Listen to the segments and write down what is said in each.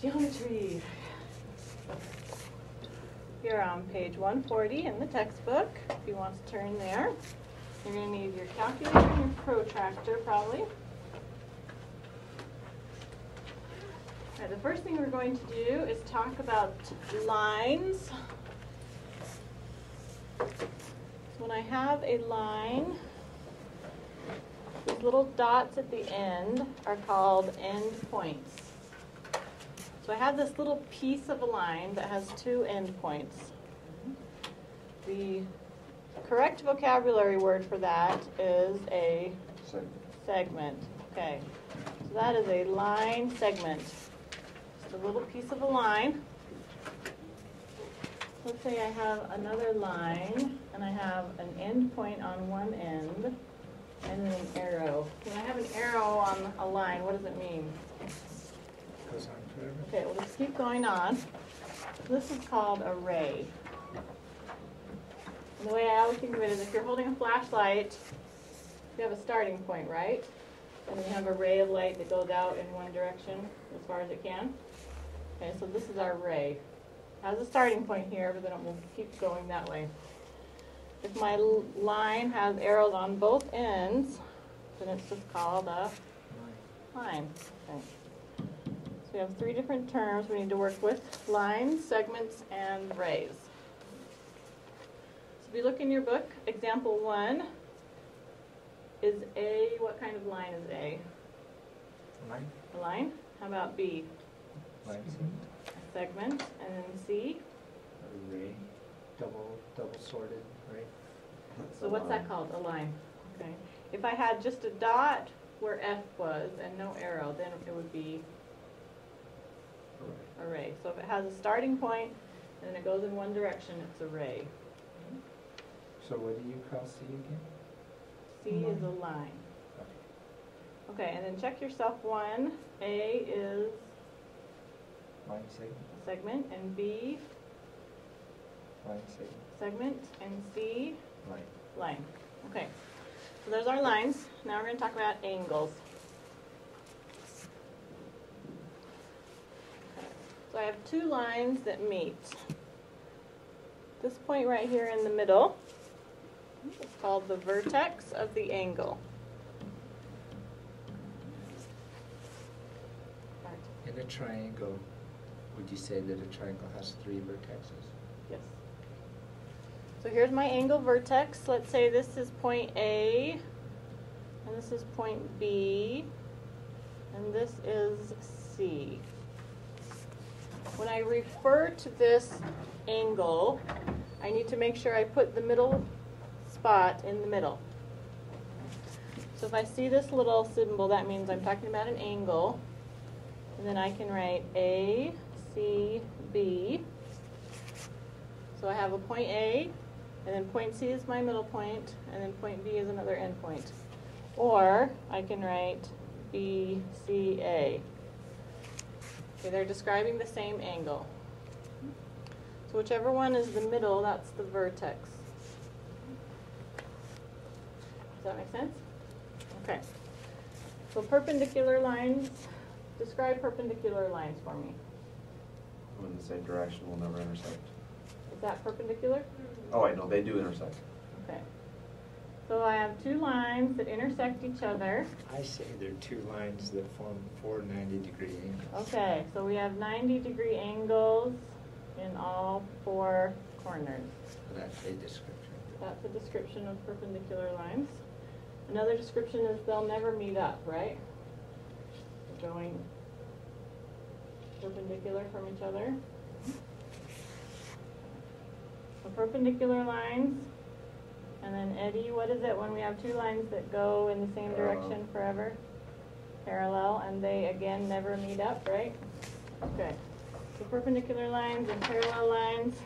Geometry. You're on page 140 in the textbook, if you want to turn there. You're going to need your calculator and your protractor, probably. All right, the first thing we're going to do is talk about lines. So when I have a line, these little dots at the end are called endpoints. So I have this little piece of a line that has two endpoints. The correct vocabulary word for that is a segment. Okay, so that is a line segment. Just a little piece of a line. Let's say I have another line, and I have an endpoint on one end, and then an arrow. When I have an arrow on a line, what does it mean? Goes on forever. Okay, we'll just keep going on. This is called a ray. And the way I always think of it is if you're holding a flashlight, you have a starting point, right? And then you have a ray of light that goes out in one direction as far as it can. Okay, so this is our ray. It has a starting point here, but then it will keep going that way. If my line has arrows on both ends, then it's just called a line. Okay. So we have three different terms we need to work with: lines, segments, and rays. So if you look in your book, example 1 is A. What kind of line is A? Line. A line. How about B? Line. A segment. And then C? Array. Double sorted, right? So what's that called? A line. Okay. If I had just a dot where F was and no arrow, then it would be array. So if it has a starting point and then it goes in one direction, it's a ray. So what do you call C again? C is a line. Okay, and then check yourself 1. A is Line segment. a segment, and B, Line segment. segment, and C, Line. line. Okay, so there's our lines. Now we're going to talk about angles. Okay. So I have two lines that meet. This point right here in the middle is called the vertex of the angle. In a triangle, would you say that a triangle has 3 vertexes? Yes. So here's my angle vertex. Let's say this is point A, and this is point B, and this is C. When I refer to this angle, I need to make sure I put the middle spot in the middle. So if I see this little symbol, that means I'm talking about an angle. And then I can write A, C, B. So I have a point A, and then point C is my middle point, and then point B is another end point. Or I can write B, C, A. Okay, they're describing the same angle. So whichever one is the middle, that's the vertex. Does that make sense? Okay. So perpendicular lines, describe perpendicular lines for me. In the same direction will never intersect. Is that perpendicular? Oh, wait, no, they do intersect. Okay. So I have two lines that intersect each other. I say there are 2 lines that form 4 90-degree angles. Okay, so we have 90-degree angles in all 4 corners. That's a description. That's a description of perpendicular lines. Another description is they'll never meet up, right? They're going perpendicular from each other. So perpendicular lines. And then Eddie, what is it when we have 2 lines that go in the same direction forever? Parallel, and they again never meet up, right? Okay. So perpendicular lines and parallel lines.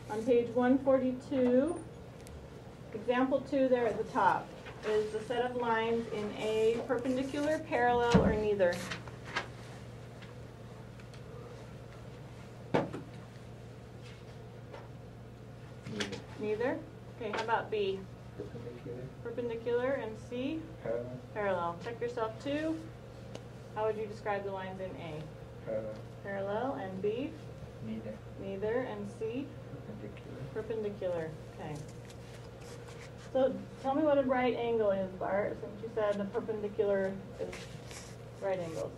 On page 142, example 2 there at the top is the set of lines in A, perpendicular, parallel, or neither. Neither. Neither? Okay, how about B? Perpendicular. Perpendicular, and C? Parallel. Parallel. Check yourself 2. How would you describe the lines in A? Parallel, and B? Neither. Neither, and C? Perpendicular. Perpendicular, okay. So tell me what a right angle is, Bart, since you said the perpendicular is right angles.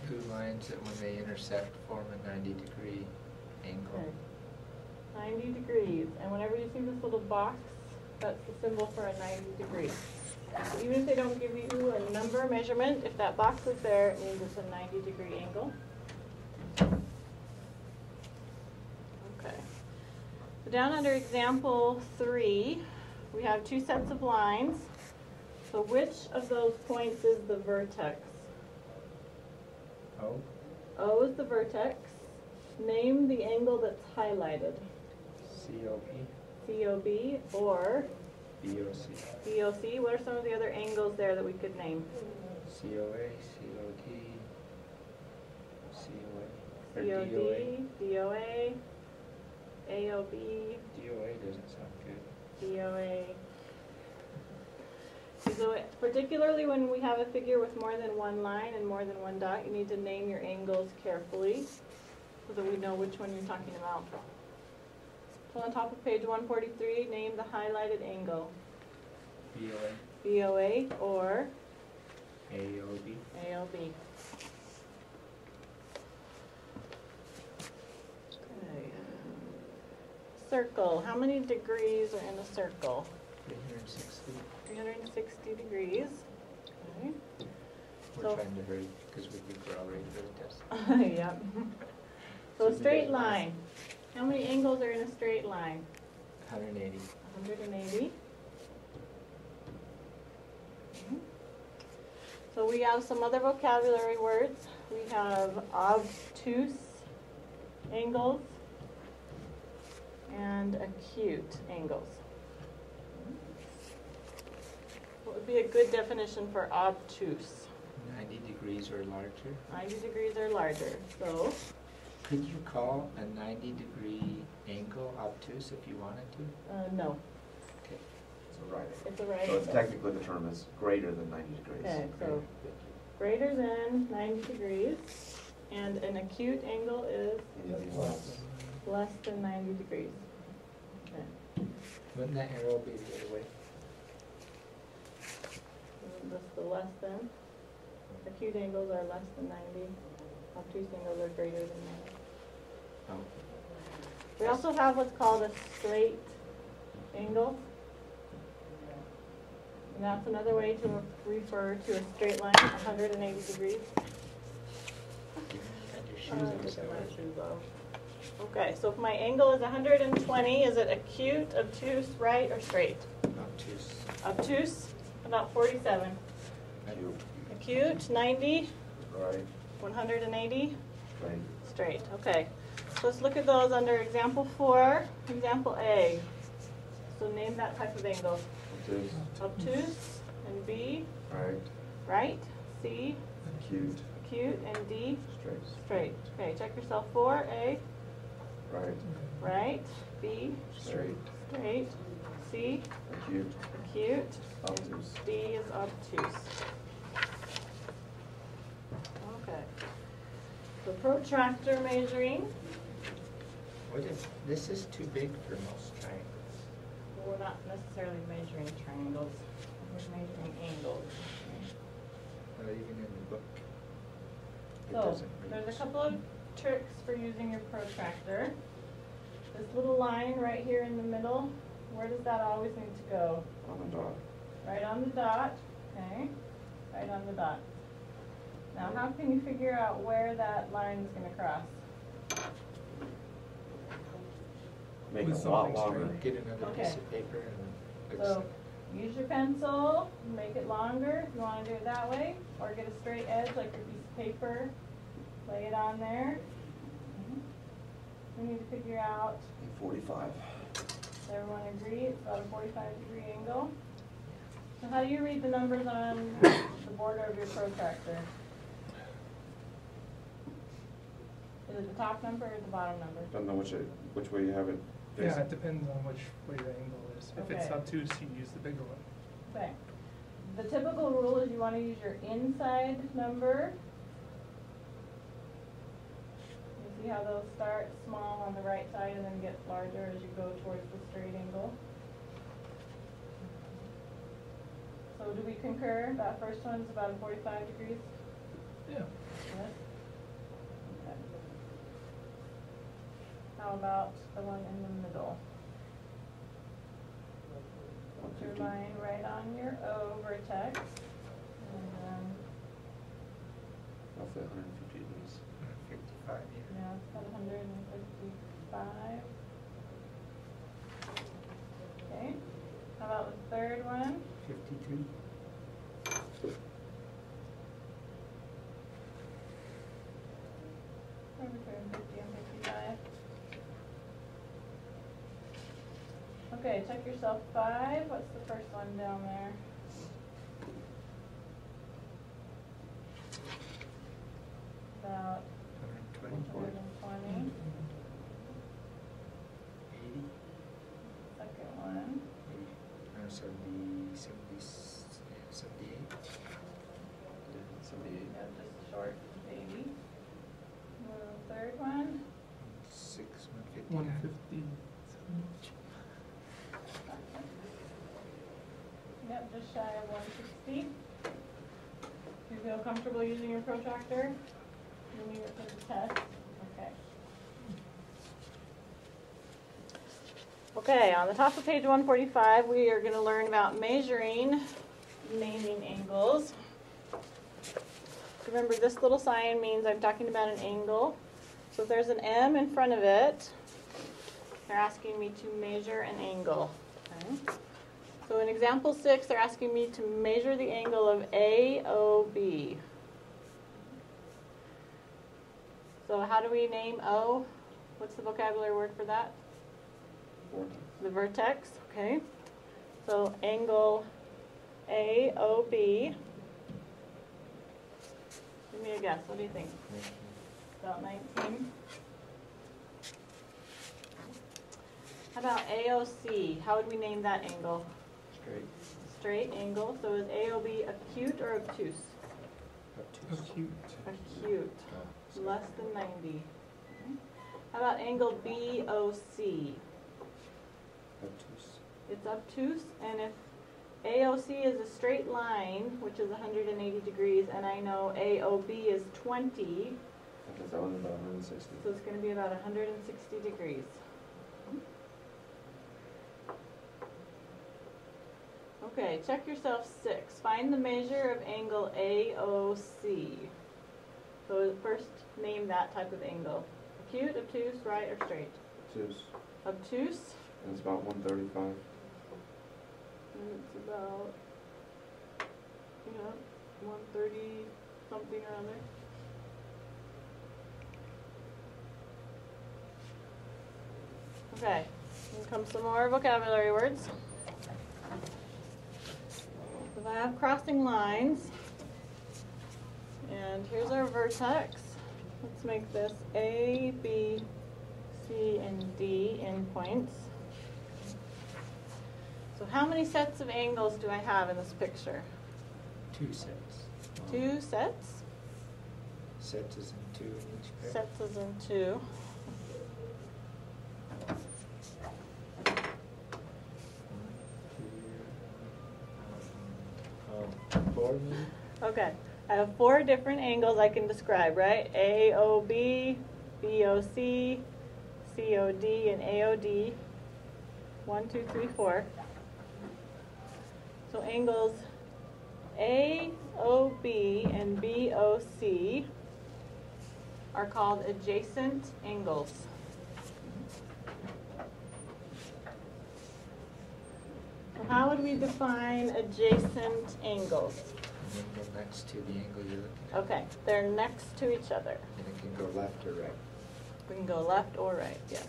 Two lines that when they intersect form a 90-degree angle. Okay. 90 degrees, and whenever you see this little box, that's the symbol for a 90 degree. So even if they don't give you a number measurement, if that box is there, it means it's a 90-degree angle. Okay. So down under example 3, we have two sets of lines. So which of those points is the vertex? O. O is the vertex. Name the angle that's highlighted. COB. COB or BOC. BOC. What are some of the other angles there that we could name? COA, COD, COA. Or COD, DOA, AOB, DOA doesn't sound good. DOA. So particularly when we have a figure with more than one line and more than one dot, you need to name your angles carefully so that we know which one you're talking about. So on top of page 143, name the highlighted angle. BOA. BOA or AOB. AOB. Okay. Circle. How many degrees are in a circle? 360. 360 degrees. Okay. We're So- trying to hurry because we think we're already for the test. Yep. So a straight line. How many angles are in a straight line? 180. 180. Mhm. So we have some other vocabulary words. We have obtuse angles and acute angles. What would be a good definition for obtuse? 90 degrees or larger. 90 degrees or larger. So, Could you call a 90-degree angle obtuse if you wanted to? no, Okay. It's a right angle. it's a right So it's angle. technically the term is greater than 90 degrees. Okay, so greater than 90 degrees, and an acute angle is Anything less. less than 90 degrees. Okay. Wouldn't that arrow be the other way? Isn't this the less than? Acute angles are less than 90. Obtuse angles are greater than 90. Oh. We also have what's called a straight angle. And that's another way to refer to a straight line, 180 degrees. You had your shoes I'm gonna on, get so my shoes off. Okay, so if my angle is 120, is it acute, obtuse, right, or straight? obtuse. Obtuse, about 47. Acute. Acute, 90, Right. 180, Straight. straight. Okay, so let's look at those under example 4, example A. So name that type of angle. Obtuse. Obtuse, and B, Right. right, C, Acute. acute, and D, Straight. straight. Okay, check yourself. 4, A, Right. right, B, Straight. straight, C, Acute. acute, Obtuse. and D is obtuse. Okay. So protractor measuring, What if, this is too big for most triangles. we're not necessarily measuring triangles, we're measuring angles. Not even in the book. It So, doesn't there's a reach. couple of tricks for using your protractor. This little line right here in the middle, where does that always need to go? On the dot. Right on the dot, okay? Right on the dot. Now, how can you figure out where that line is gonna cross? Make With it a lot something longer. straight. Get another Okay. piece of paper and. So, use your pencil, make it longer if you wanna do it that way, or get a straight edge like your piece of paper, lay it on there. We need to figure out, 45. does everyone agree, it's about a 45-degree angle? So how do you read the numbers on the border of your protractor? Is it the top number or the bottom number? Don't know which way you have it. Yeah, it depends on which way the angle is. If it's Okay. obtuse, you use the bigger one. Okay. The typical rule is you want to use your inside number See how those start small on the right side and then get larger as you go towards the straight angle? So do we concur that first one is about 45 degrees? Yeah. Yes. Okay. How about the one in the middle? Put your 150. line right on your O vertex. And then, Roughly 150 degrees. 55, yeah. yeah, it's about 155. Okay. How about the third one? 53. Where between 50 and 55. Okay, check yourself 5. What's the first one down there? About 120. 120. 80. Second one. 70, 78. Yeah, 78. Yeah, just short baby. The third one. 159. 150. Yep, just shy of 160. You feel comfortable using your protractor? You need it for the test? Okay. Okay, on the top of page 145, we are going to learn about measuring, naming angles. Remember, this little sign means I'm talking about an angle. So if there's an M in front of it, they're asking me to measure an angle. Okay. So in example 6, they're asking me to measure the angle of AOB. So how do we name O? What's the vocabulary word for that? Vortex. The vertex, okay. So angle AOB. Give me a guess. What do you think? About 19. How about AOC? How would we name that angle? Straight. Straight angle. So is AOB acute or obtuse? Acute. Acute. Less than 90. Okay. How about angle BOC? Obtuse. It's obtuse, and if AOC is a straight line, which is 180 degrees, and I know AOB is 20, I guess that one's about 160. so it's going to be about 160 degrees. Okay, check yourself 6. Find the measure of angle AOC. So first name that type of angle. Acute, obtuse, right, or straight? Obtuse. Obtuse, And it's about 135. and it's about, 130 something around there. Okay, here come some more vocabulary words. If I have crossing lines, and here's our vertex. Let's make this A, B, C, and D endpoints. So how many sets of angles do I have in this picture? 2 sets. 2 sets? Sets is in 2 in each pair. Sets is in 2. Four maybe? Okay, I have 4 different angles I can describe, right? AOB, BOC, COD, and AOD. 1, 2, 3, 4. So angles AOB and BOC are called adjacent angles. So how would we define adjacent angles? An angle next to the angle you're looking at. Okay, they're next to each other. And it can go left or right. We can go left or right, yes.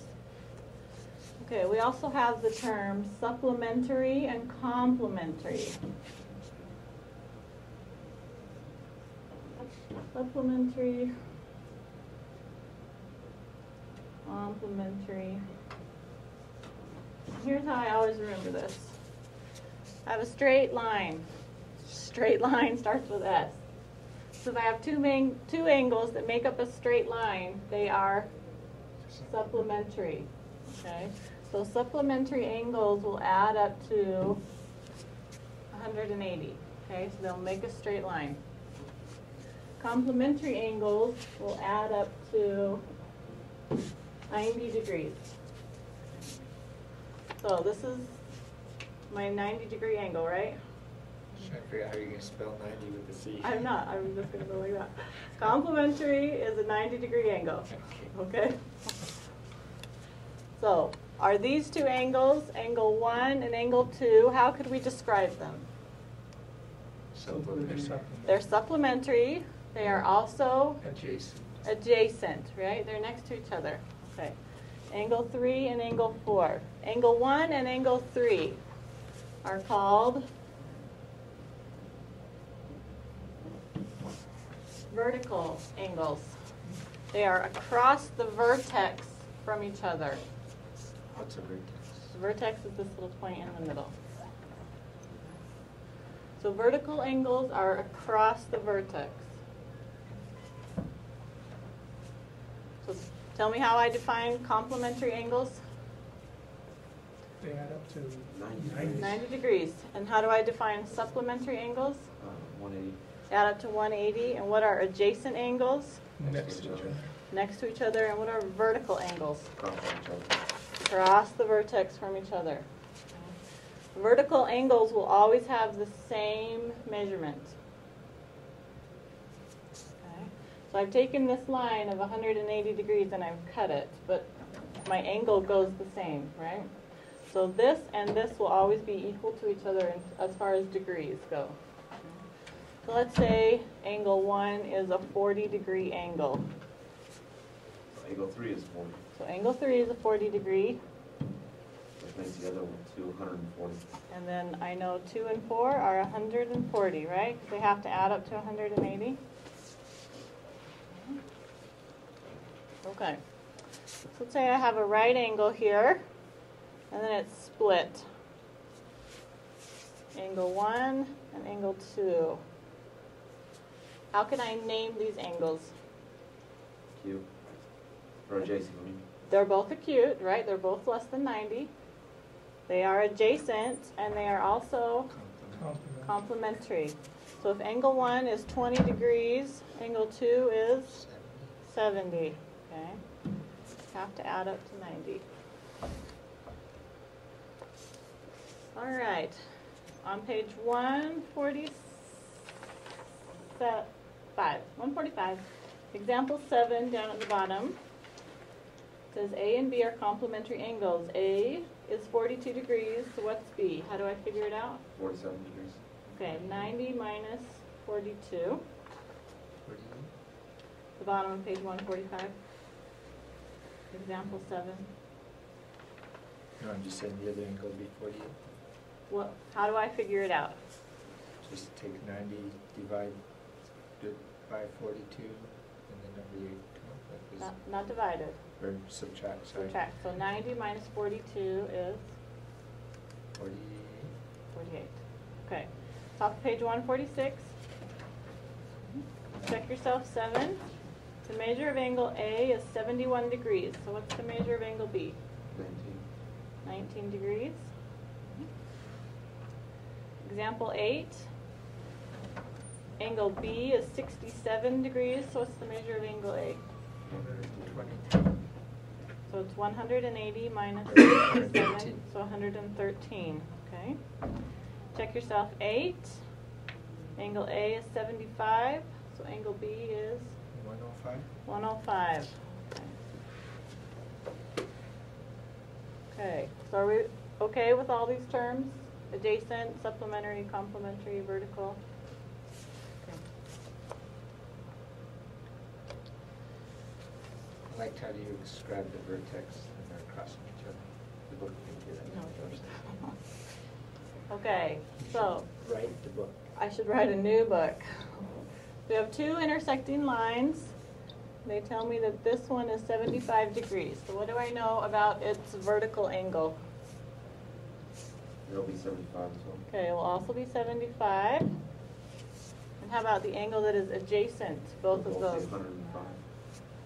Okay, we also have the term supplementary and complementary. Supplementary, complementary. Here's how I always remember this. I have a straight line. Straight line starts with S. So if I have two angles that make up a straight line, they are supplementary. Okay, so supplementary angles will add up to 180. Okay, so they'll make a straight line. Complementary angles will add up to 90 degrees. So this is my 90-degree angle, right? Trying to figure out how you're going to spell 90 with a C. I'm not. I'm just going to go like that. Complementary is a 90-degree angle. Okay? So, are these two angles, angle 1 and angle 2, how could we describe them? Supplementary. They're supplementary. They are also Adjacent. adjacent, right? They're next to each other. Okay. Angle 3 and angle 4. Angle 1 and angle 3 are called vertical angles. They are across the vertex from each other. What's a vertex? The vertex is this little point in the middle. So vertical angles are across the vertex. So tell me how I define complementary angles. They add up to 90. 90 degrees. And how do I define supplementary angles? 180. Add up to 180. And what are adjacent angles? next to each other. Next to each other. And what are vertical angles? Cross each other. Across the vertex from each other. Vertical angles will always have the same measurement. Okay. So I've taken this line of 180 degrees and I've cut it, but my angle goes the same, right? So this and this will always be equal to each other as far as degrees go. So let's say angle 1 is a 40-degree angle. So angle 3 is 40. So angle 3 is a 40 degree. Which makes the other one 140. And then I know 2 and 4 are 140, right? 'Cause they have to add up to 180. Okay. So let's say I have a right angle here, and then it's split. Angle 1 and angle 2. How can I name these angles? Q. Or adjacent, I mean. They're both acute, right? They're both less than 90. They are adjacent, and they are also Complement. complementary. So if angle 1 is 20 degrees, angle 2 is 70. Okay? Have to add up to 90. All right. On page 145, example 7 down at the bottom. It says A and B are complementary angles. A is 42 degrees, so what's B? How do I figure it out? 47 degrees. Okay, 90 minus 42. 48. The bottom of page 145. Example 7. No, I'm just saying the other angle would be 48. What? How do I figure it out? Just take 90, divide it by 42, and then number you come up with Not divided. or subtract, sorry. Subtract. So 90 minus 42 is 48. 48. Okay. Top of page 146. Check yourself 7. The measure of angle A is 71 degrees. So what's the measure of angle B? 19. 19 degrees. Example 8. Angle B is 67 degrees. So what's the measure of angle A? 120. So it's 180 minus 67, so 113. Okay. Check yourself 8. Angle A is 75. So angle B is 105. 105. Okay, so are we okay with all these terms? Adjacent, supplementary, complementary, vertical? Okay. I liked how you described the vertex and they're crossing each other. The book didn't do that. Okay, so Write the book. I should write a new book. We have two intersecting lines. They tell me that this one is 75 degrees. So what do I know about its vertical angle? It'll be 75 as well. Okay, it will also be 75. And how about the angle that is adjacent, both of It'll those? be 105.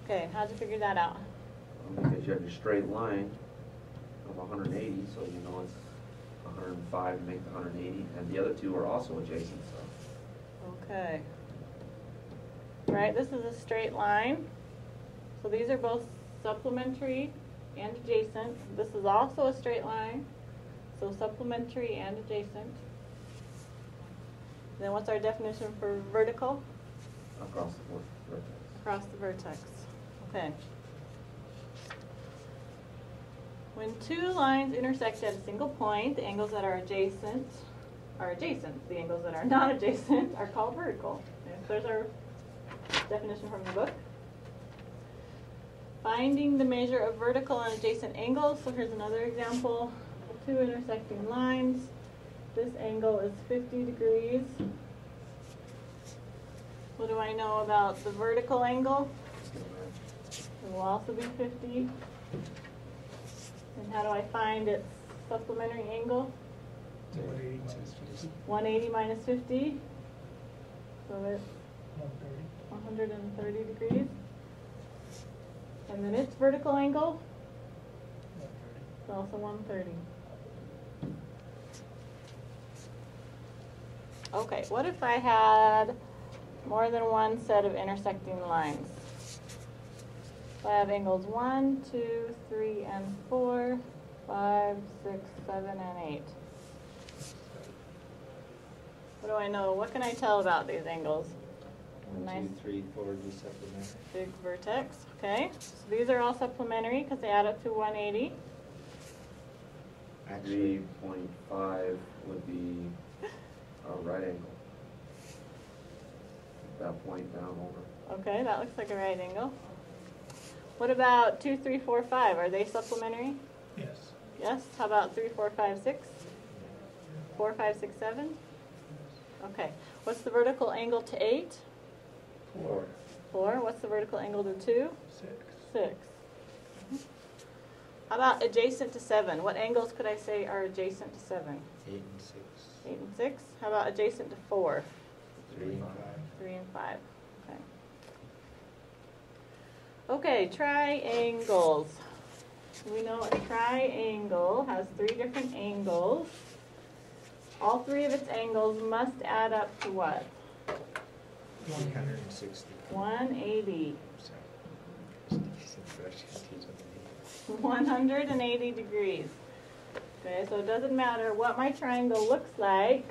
Okay, and how'd you figure that out? Because you have your straight line of 180, so you know it's 105 to make the 180, and the other two are also adjacent, so. Okay. Right, this is a straight line. So these are both supplementary and adjacent. This is also a straight line. So supplementary and adjacent. Then what's our definition for vertical? Across the board, vertex. Across the vertex. Okay. When two lines intersect at a single point, the angles that are adjacent are adjacent. The angles that are not adjacent are called vertical. Okay, so there's our definition from the book. Finding the measure of vertical and adjacent angles. So here's another example. Two intersecting lines. This angle is 50 degrees. What do I know about the vertical angle? It will also be 50. And how do I find its supplementary angle? 180 minus 50. 180 minus 50. So it's 130. 130 degrees. And then its vertical angle 130. is also 130. Okay, what if I had more than one set of intersecting lines? So I have angles 1, 2, 3, and 4, 5, 6, 7, and 8. What do I know? What can I tell about these angles? 1, 2, 3, 4 would be supplementary. Big vertex, okay. So these are all supplementary because they add up to 180. Actually, 3.5 would be a right angle. That point down over. Okay, that looks like a right angle. What about 2, 3, 4, 5? Are they supplementary? Yes. Yes. How about 3, 4, 5, 6? 4, 5, 6, 7? Okay. What's the vertical angle to 8? 4. 4. What's the vertical angle to 2? 6. 6. How about adjacent to 7? What angles could I say are adjacent to 7? 8 and 6. 8 and 6. How about adjacent to 4? 3 and 5. 3 and 5. Okay. Okay, triangles. We know a triangle has 3 different angles. All 3 of its angles must add up to what? 360. 180. Sorry. 180 degrees. Okay, so it doesn't matter what my triangle looks like.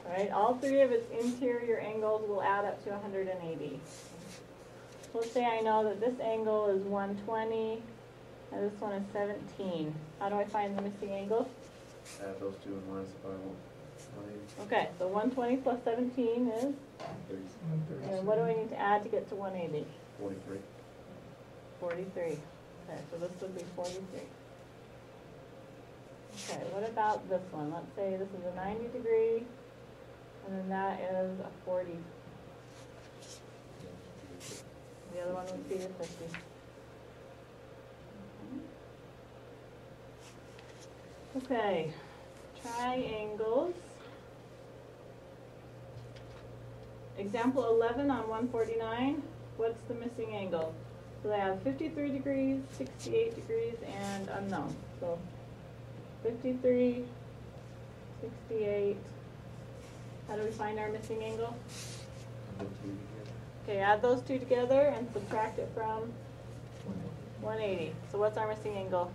Right, all 3 of its interior angles will add up to 180. Let's say I know that this angle is 120 and this one is 17. How do I find the missing angle? Add those two and minus by 180. Okay, so 120 plus 17 is, 30. and what do I need to add to get to 180? 43. 43. Okay, so this would be 43. Okay, what about this one? Let's say this is a 90 degree, and then that is a 40. The other one would be a 50. Okay, triangles. Example 11 on 149, what's the missing angle? So they have 53 degrees, 68 degrees, and unknown. So 53, 68. How do we find our missing angle? Okay, add those 2 together and subtract it from 180. So what's our missing angle?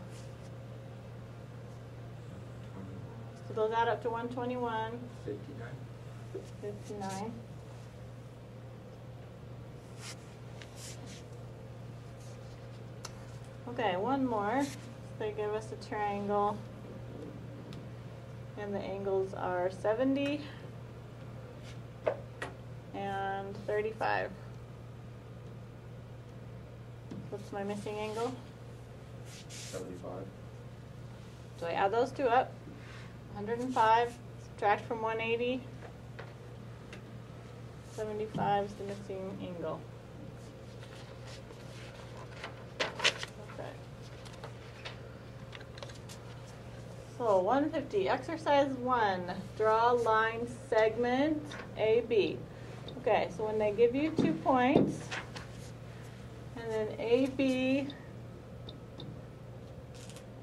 So those add up to 121, 59. 59. Okay, one more. So they give us a triangle, and the angles are 70 and 35. What's my missing angle? 75. So I add those 2 up. 105, subtract from 180. 75 is the missing angle. Okay. So 150, exercise 1, draw line segment AB. Okay, so when they give you 2 points, and then AB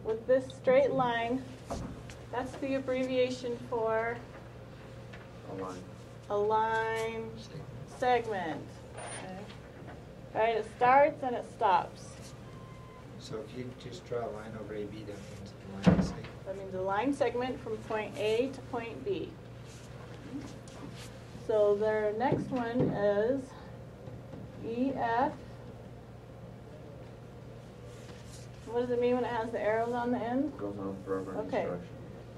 with this straight line, that's the abbreviation for A line. a line segment. Okay. Right, it starts and it stops. So if you just draw a line over AB, that means the line is like, That means a line segment from point A to point B. So their next one is EF. What does it mean when it has the arrows on the end? Goes on forever in each Okay. direction.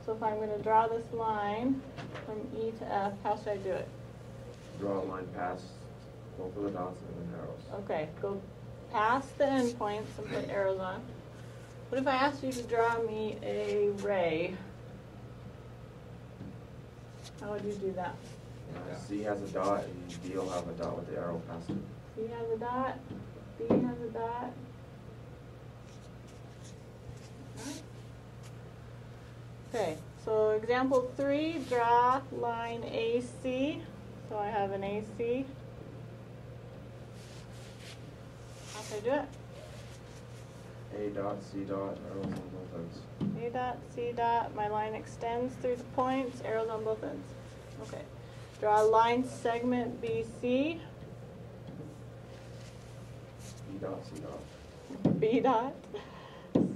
So if I'm going to draw this line from E to F, how should I do it? Draw a line past both of the dots and then arrows. Okay, go past the endpoints and put arrows on. What if I asked you to draw me a ray? How would you do that? C has a dot and D will have a dot with the arrow past it. C has a dot, B has a dot. Okay, so example 3, draw line AC. So I have an AC. How should I do it? A dot, C dot, arrows on both ends. A dot, C dot, my line extends through the points, arrows on both ends. Okay. Draw a line segment BC. B dot, C dot. B dot,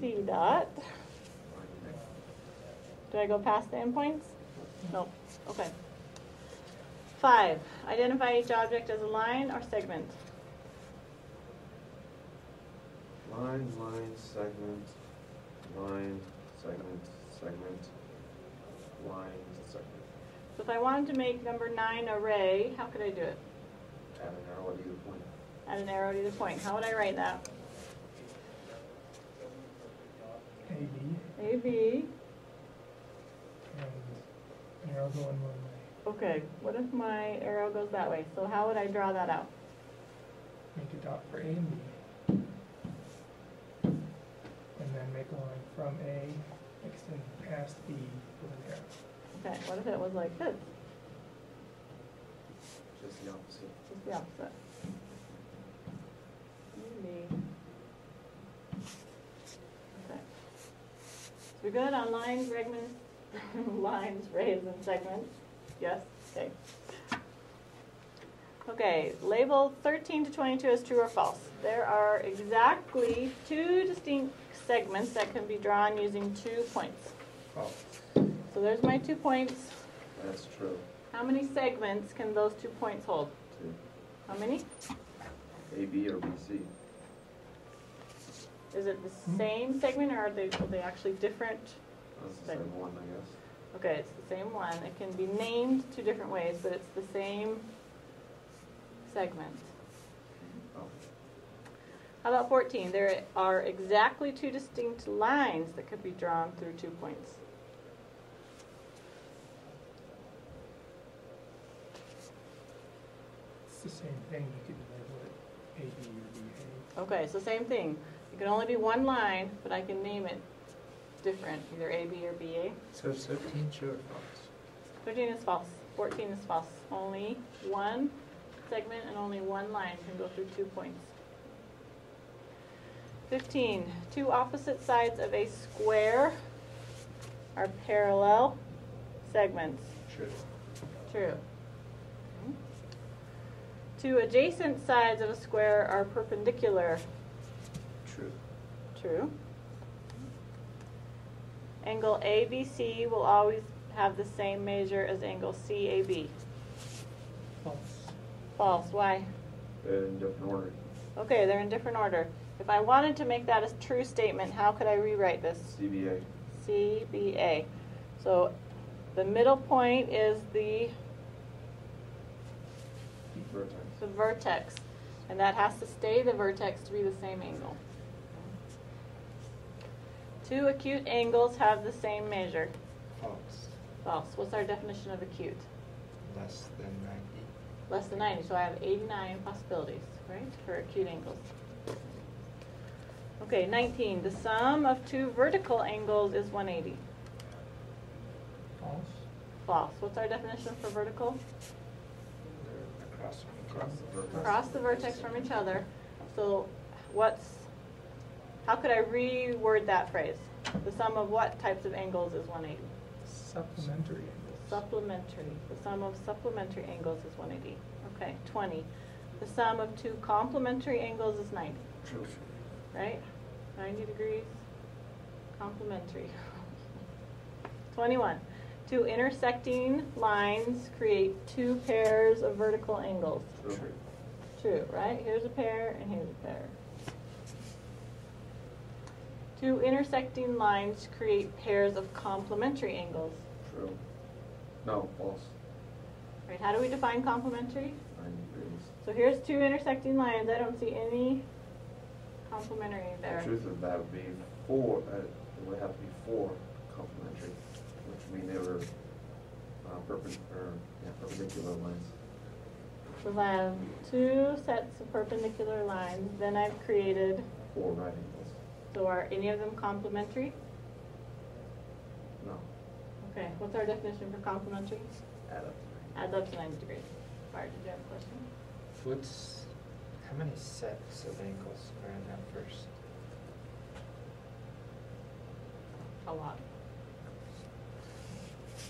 C dot. Do I go past the endpoints? Nope. Okay. 5. Identify each object as a line or segment. Line, line, segment, line, segment, segment, line, segment. So if I wanted to make number 9 a ray, how could I do it? Add an arrow at either point. Add an arrow to the point. How would I write that? AB, AB. and an arrow going one way. Okay. What if my arrow goes that way? So how would I draw that out? Make a dot for A and B. And then make a line from A, extend past B with an arrow. Okay. What if it was like this? Just the opposite. Just the opposite. Maybe. Okay. So we're good on lines, segments, lines, rays, and segments? Yes? Okay. Okay, label 13 to 22 as true or false. There are exactly 2 distinct segments that can be drawn using 2 points. false. So there's my 2 points. That's true. How many segments can those 2 points hold? 2. How many? A, B, or B, C. Is it the same segment, or are they actually different? That's the same one, I guess. Okay, it's the same one. It can be named 2 different ways, but it's the same segment. Oh. How about 14? There are exactly 2 distinct lines that could be drawn through 2 points. It's the same thing, you could label it AB or BA. Okay, so same thing. It can only be one line, but I can name it different, either A, B, or BA. So is 13 true or false? 13 is false. 14 is false. Only one segment and only one line can go through 2 points. 15. 2 opposite sides of a square are parallel segments. True. True. 2 adjacent sides of a square are perpendicular. True. True. Angle ABC will always have the same measure as angle CAB. False. False. Why? They're in different order. Okay, they're in different order. If I wanted to make that a true statement, how could I rewrite this? CBA. CBA. So the middle point is the Vertex. vertex, and that has to stay the vertex to be the same angle. 2 acute angles have the same measure. False. False. What's our definition of acute? Less than 90. Less than 90, so I have 89 possibilities, right, for acute angles. Okay, 19. The sum of 2 vertical angles is 180. False. What's our definition for vertical? They're across from each Across the vertex. Across the vertex from each other. So how could I reword that phrase? The sum of what types of angles is 180? Supplementary angles. Supplementary. The sum of supplementary angles is 180. Okay, 20. The sum of two complementary angles is 90. True. Right? 90 degrees. Complementary. 21. Two intersecting lines create two pairs of vertical angles. True. True, right? Here's a pair and here's a pair. Two intersecting lines create pairs of complementary angles. True. No, false. Right? How do we define complementary? 90 degrees. So here's two intersecting lines. I don't see any complementary there. The truth of that would be four, it would have to be four complementary, which would mean they were perpendicular lines. So if I have two sets of perpendicular lines, then I've created, Four right angles. so are any of them complementary? No, Okay, what's our definition for complementary? add up. Adds up to 90 degrees. Bart, did you have a question? How many sets of angles are in that first? A lot.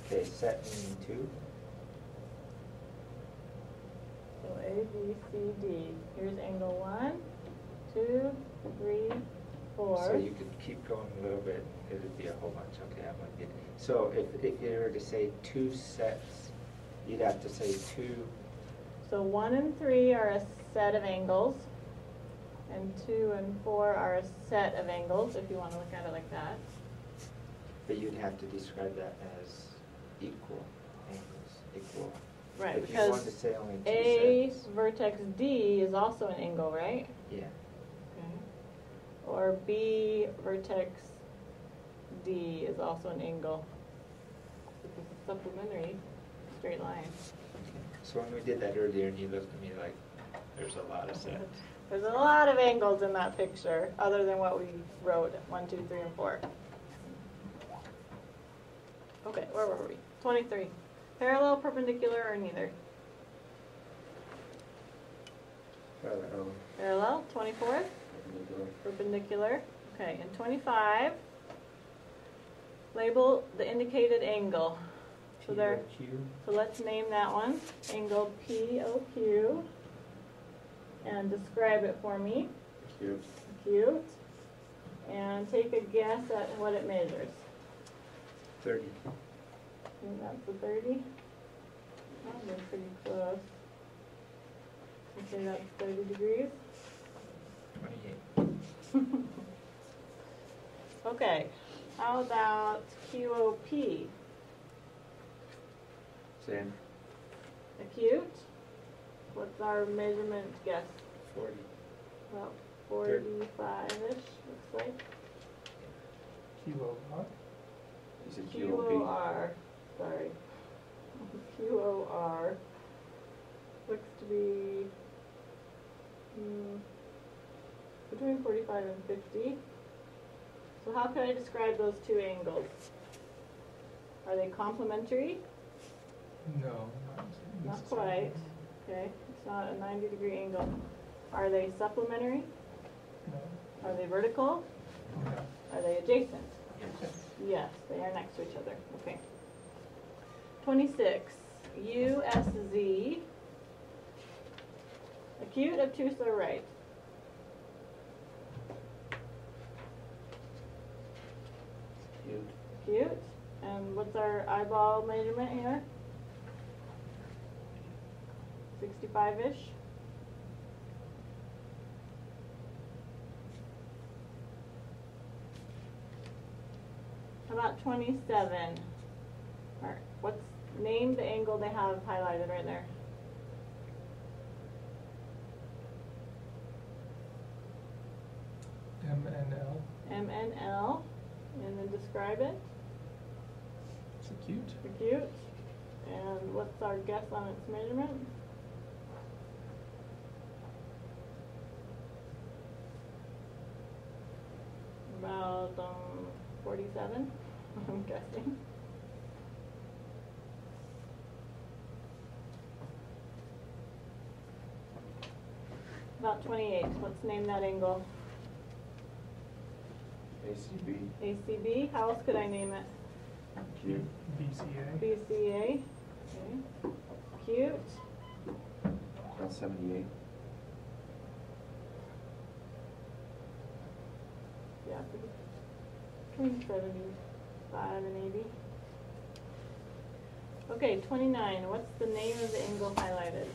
Okay, set meaning two. So A, B, C, D. Here's angle 1, 2, 3, 4. So you could keep going a little bit, it would be a whole bunch, okay, I'm with you. So if you were to say two sets, you'd have to say two, So 1 and 3 are a set of angles, and 2 and 4 are a set of angles, if you want to look at it like that. but you'd have to describe that as equal angles, equal. Right, If you wanted to because say only two A sets, vertex D is also an angle, right? yeah. Okay. Or B vertex D is also an angle. Because it's supplementary straight line. So when we did that earlier and you looked at me like, there's a lot of sets. There's a lot of angles in that picture, other than what we wrote, 1, 2, 3, and 4. Okay, where were we? 23. Parallel, perpendicular, or neither? Parallel. Parallel, 24. Perpendicular. Perpendicular. Okay, and 25. Label the indicated angle. So there. POQ. So let's name that one. Angle POQ. And describe it for me. Cute. Cute. And take a guess at what it measures. 30. I think that's the 30. That was pretty close. Okay, that's 30 degrees. 28. Okay, how about QOP? Same. Acute? What's our measurement guess? 40. About 45-ish, looks like. QOR. You said QOP. QOR, sorry. QOR looks to be between 45 and 50. So how can I describe those two angles? Are they complementary? No, Not quite. Okay, it's not a 90-degree angle. Are they supplementary? No. Are they vertical? No. Are they adjacent? Yes. Yes, they are next to each other. Okay. 26. USZ. Acute, obtuse, or right? Cute. Acute. And what's our eyeball measurement here? 65-ish. How about 27? Or name the angle they have highlighted right there. MNL. MNL. And then describe it. It's acute. Acute. And what's our guess on its measurement? About 47, I'm guessing. about 28. Let's name that angle. ACB. ACB. How else could I name it? Q. BCA. BCA. Okay. Cute. About 78. Yeah. Between 75 and 80. Okay, 29. What's the name of the angle highlighted?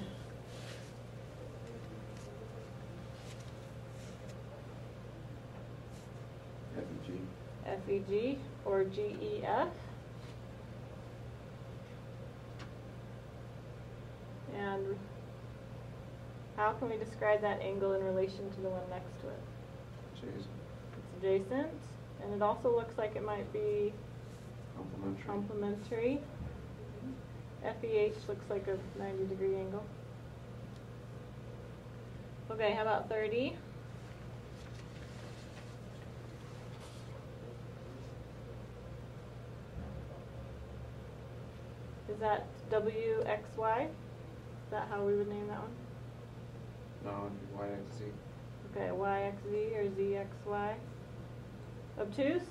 FEG. FEG or GEF. And how can we describe that angle in relation to the one next to it? Jason. It's adjacent, and it also looks like it might be Complementary. complementary. FEH looks like a 90-degree angle. Okay, how about 30? Is that WXY? Is that how we would name that one? No, YXZ. Okay, YXZ or ZXY. Obtuse?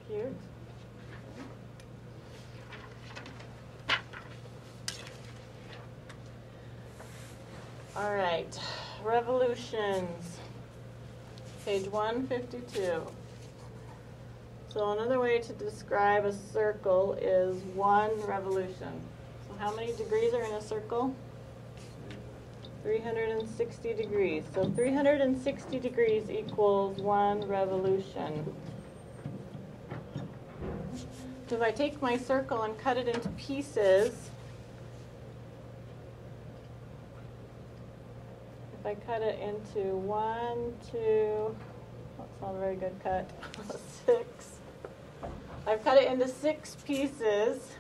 Cute. All right, revolutions. Page 152. So another way to describe a circle is 1 revolution. So how many degrees are in a circle? 360 degrees. So 360 degrees equals 1 revolution. So if I take my circle and cut it into pieces, if I cut it into 1, 2, that's not a very good cut, 6. I've cut it into 6 pieces.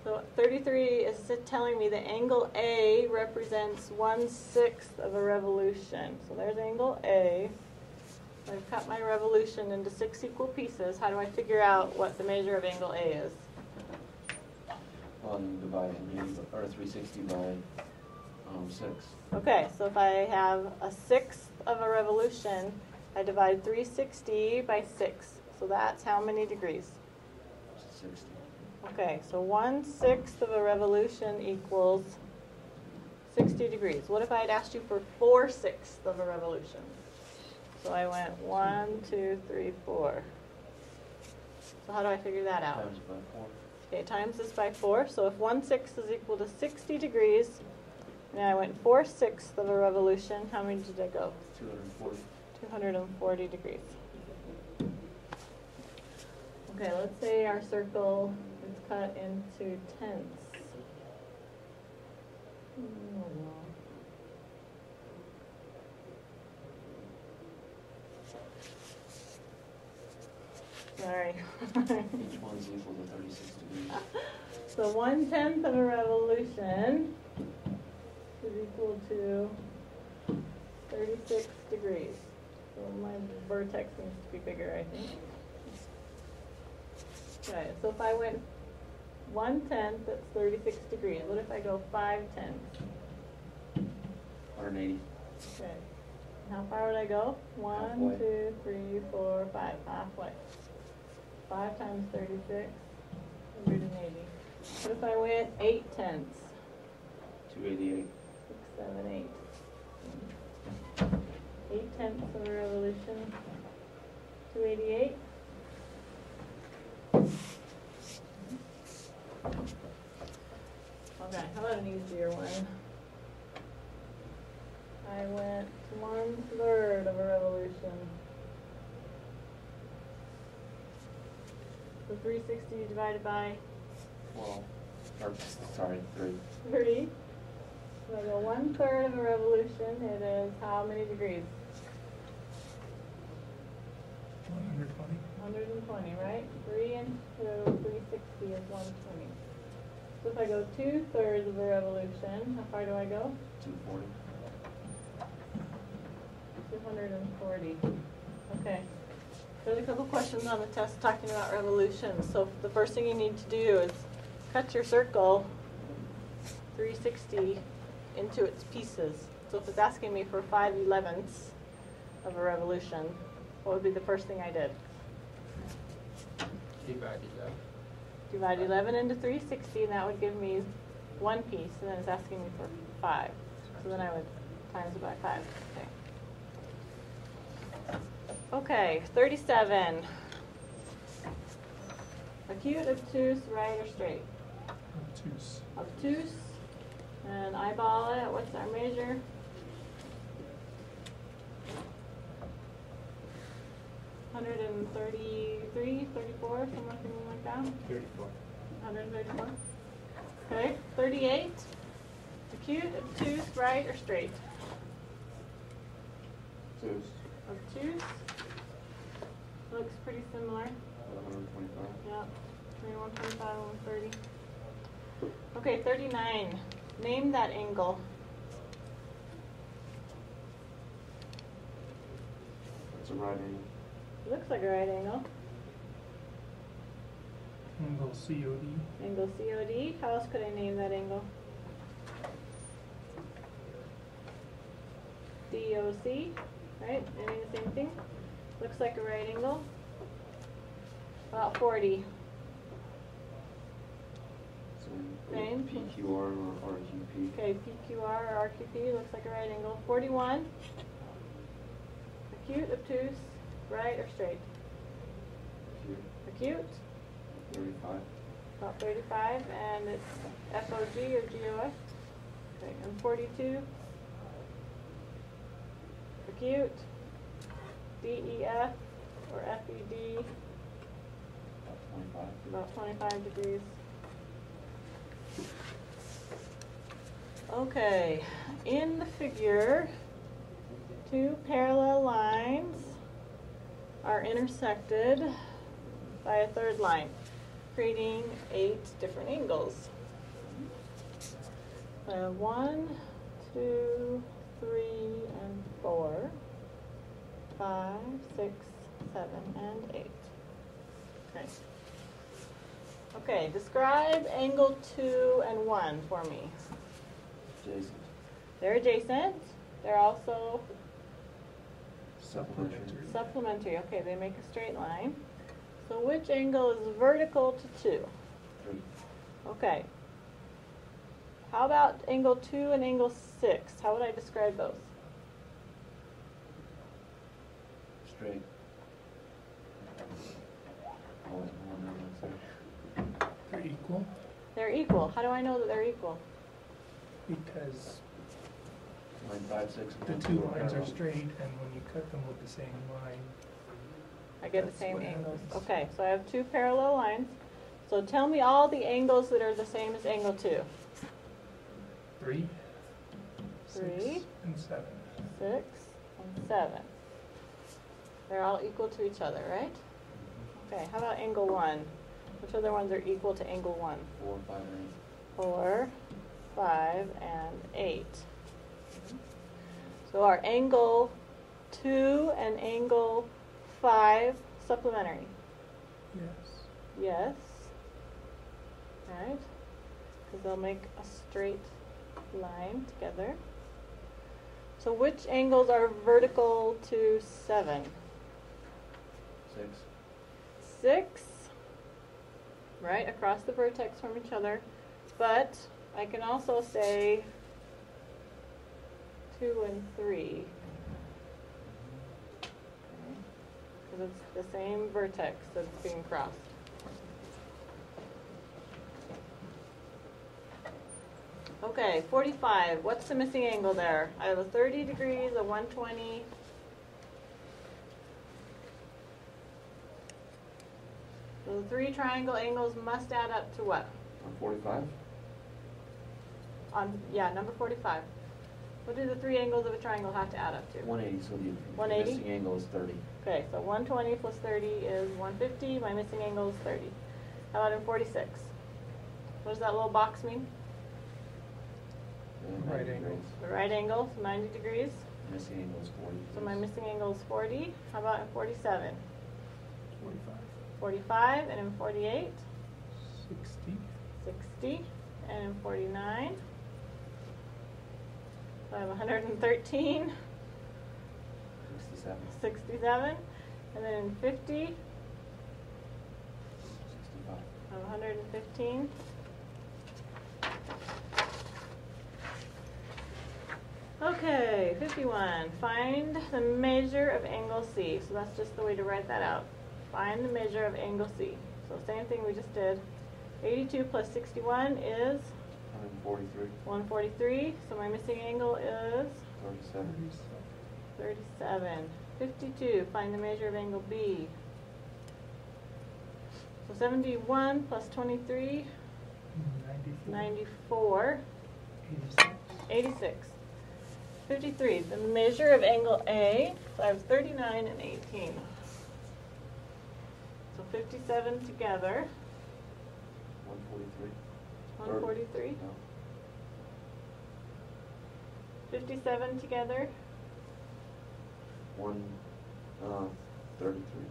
So 33 is telling me the angle A represents 1/6 of a revolution. So there's angle A. I've cut my revolution into 6 equal pieces. How do I figure out what the measure of angle A is? Well, you divide 360 by 6. Okay, so if I have 1/6 of a revolution, I divide 360 by 6. So that's how many degrees? 60. Okay, so 1/6 of a revolution equals 60 degrees. What if I had asked you for 4/6 of a revolution? So I went 1, 2, 3, 4. So how do I figure that out? Times by 4. Okay, times this by 4. So if 1/6 is equal to 60 degrees, and I went 4/6 of a revolution, how many did I go? 240. 240 degrees. Okay, let's say our circle is cut into tenths. Sorry. Each one's equal to 36 degrees. So 1/10 of a revolution is equal to 36 degrees. So my vertex needs to be bigger, I think. Okay, so if I went 1/10, that's 36 degrees. What if I go 5/10? 180. Okay. How far would I go? 1, Halfway. 2, 3, 4, 5. Halfway. 5 times 36, 180. What if I went 8/10? 288. 6, 7, 8. 8/10 of a revolution. 288. Okay, how about an easier one? I went 1/3 of a revolution. So 360 divided by 12. Or, sorry, 3. 3. So I go 1/3 of a revolution. It is how many degrees? 120. 120, right? 3 into 360 is 120. So if I go 2/3 of a revolution, how far do I go? 240. 240. Okay. There's a couple questions on the test talking about revolutions. So the first thing you need to do is cut your circle 360 into its pieces. So if it's asking me for 5/11ths of a revolution, what would be the first thing I did? Divide 11. Divide 11 into 360, and that would give me one piece, and then it's asking me for 5. So then I would times it by 5. Okay, 37. Acute, obtuse, right or straight? Obtuse. Obtuse. And eyeball it. What's our measure? $133, 34, something like that. 34. 134. Okay, 38. Acute, obtuse, right or straight? Obtuse. Obtuse. Looks pretty similar. 125. Yeah, 2125, 130. Okay, 39. Name that angle. That's a right angle. Looks like a right angle. Angle COD. Angle COD. How else could I name that angle? DOC, right? Meaning the same thing. Looks like a right angle. About 40. Same. PQR or RQP. Okay, PQR or RQP looks like a right angle. 41. Acute, obtuse, right or straight? Acute. 35. About 35, and it's FOG or GOS. Okay, and 42. Acute. DEF or FED. About 25. About 25 degrees. Okay, in the figure, two parallel lines are intersected by a third line, creating 8 different angles. 1, 2, 3, and 4, 5, 6, 7, and 8. Okay. Okay, describe angle 2 and 1 for me. Adjacent. They're adjacent. They're also Supplementary. supplementary. Okay, they make a straight line. So which angle is vertical to 2? 3. Okay. How about angle 2 and angle 6? How would I describe those? Straight. Oh, it's more than that, They're equal They're equal. How do I know that they're equal? because Line 5, 6, the and 2 2 lines are straight, and when you cut them with the same line, I get the That's same what angles. happens. Okay, so I have 2 parallel lines. So tell me all the angles that are the same as angle 2. 3, 3, 6, and 7. 6, and 7. They're all equal to each other, right? Okay, how about angle 1? Which other ones are equal to angle 1? 4, 5, and 8. 4, 5, and 8. So are angle 2 and angle 5 supplementary? Yes. Yes. Right? Because they'll make a straight line together. So which angles are vertical to 7? 6. 6, right, across the vertex from each other. But I can also say 2 and 3. Because it's the same vertex that's being crossed. Okay, 45. What's the missing angle there? I have a 30 degrees, a 120. So the 3 triangle angles must add up to what? On 45? Yeah, number 45. What do the 3 angles of a triangle have to add up to? 180, so the 180? missing angle is 30. Okay, so 120 plus 30 is 150. My missing angle is 30. How about in 46? What does that little box mean? And Right 90 angle. degrees. The right angle, so 90 degrees. Missing angle is 40. So my missing angle is 40. How about in 47? 45. 45, and in 48? 60. 60, and in 49? So I have 113, 67, 67, and then in 50, 65. I have 115. Okay, 51. Find the measure of angle C. So that's just the way to write that out. Find the measure of angle C. So same thing we just did. 82 plus 61 is 143, 143. So my missing angle is 37, 37. 52. Find the measure of angle B. So 71 plus 23, 94. 86. 86. 53. The measure of angle A. So I have 39 and 18. So 57 together. 143. 143. No. 57 together. 133.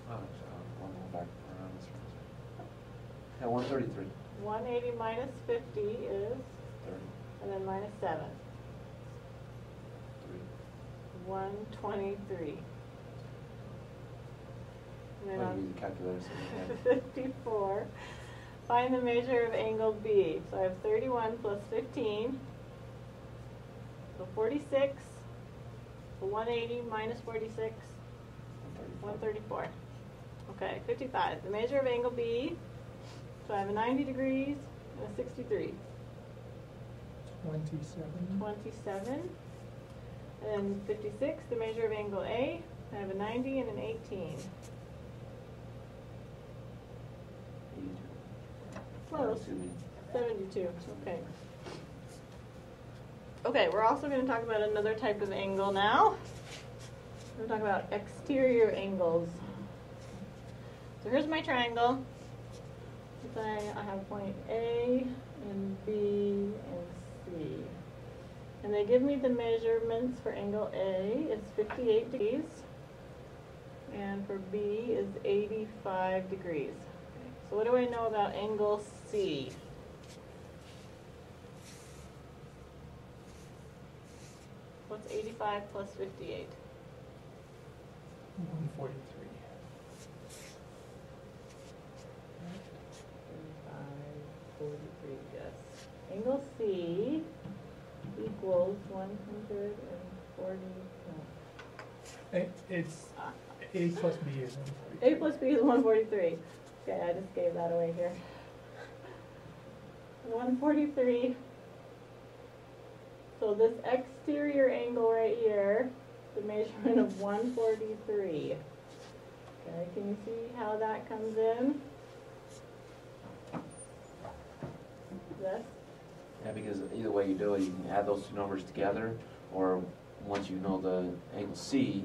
Oh, I'm going back around this one. Yeah, 133. 180 minus 50 is, 30. and then minus 7. 3. 123. And then Oh, on you use the calculator so you can. 54. Find the measure of angle B. So I have 31 plus 15. So 46. So 180 minus 46. 134. Okay, 55. The measure of angle B. So I have a 90 degrees and a 63. 27. 27. And 56. The measure of angle A. I have a 90 and an 18. 82. Close. 72. 72. Okay. Okay, we're also going to talk about another type of angle now. We're going to talk about exterior angles. So here's my triangle. Let's say I have point A and B and C. And they give me the measurements for angle A is 58 degrees. And for B is 85 degrees. Okay. So what do I know about angle C? What's 85 plus 58? 143. 43, yes. Angle C equals 140, no. It's A plus B is 143. A plus B is 143. Okay, I just gave that away here. 143. So this exterior angle right here, the measurement of 143. Okay, can you see how that comes in? This? Yeah, because either way you do it, you can add those two numbers together, or once you know the angle C,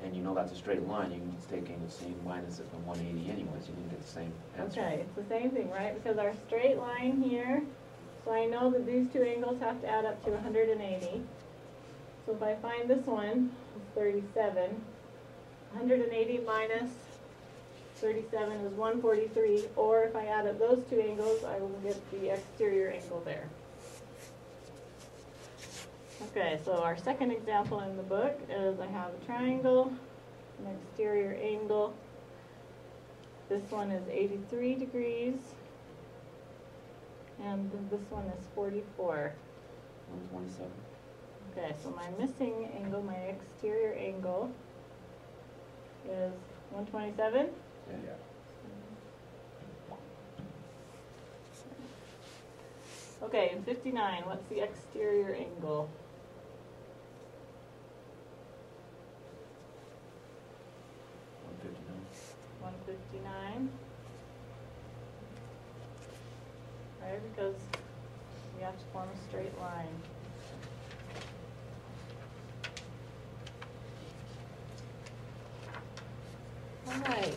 and you know that's a straight line, you can just take angle C and minus it from 180 anyways, you can get the same answer. Okay, it's the same thing, right? Because our straight line here, so I know that these two angles have to add up to 180. So if I find this one, it's 37. 180 minus 37 is 143, or if I add up those two angles, I will get the exterior angle there. Okay, so our second example in the book is I have a triangle, an exterior angle. This one is 83 degrees, and this one is 44. 127. Okay, so my missing angle, my exterior angle, is 127. Yeah. Okay, and 59, what's the exterior angle? $159. 159. Right, because we have to form a straight line. All right.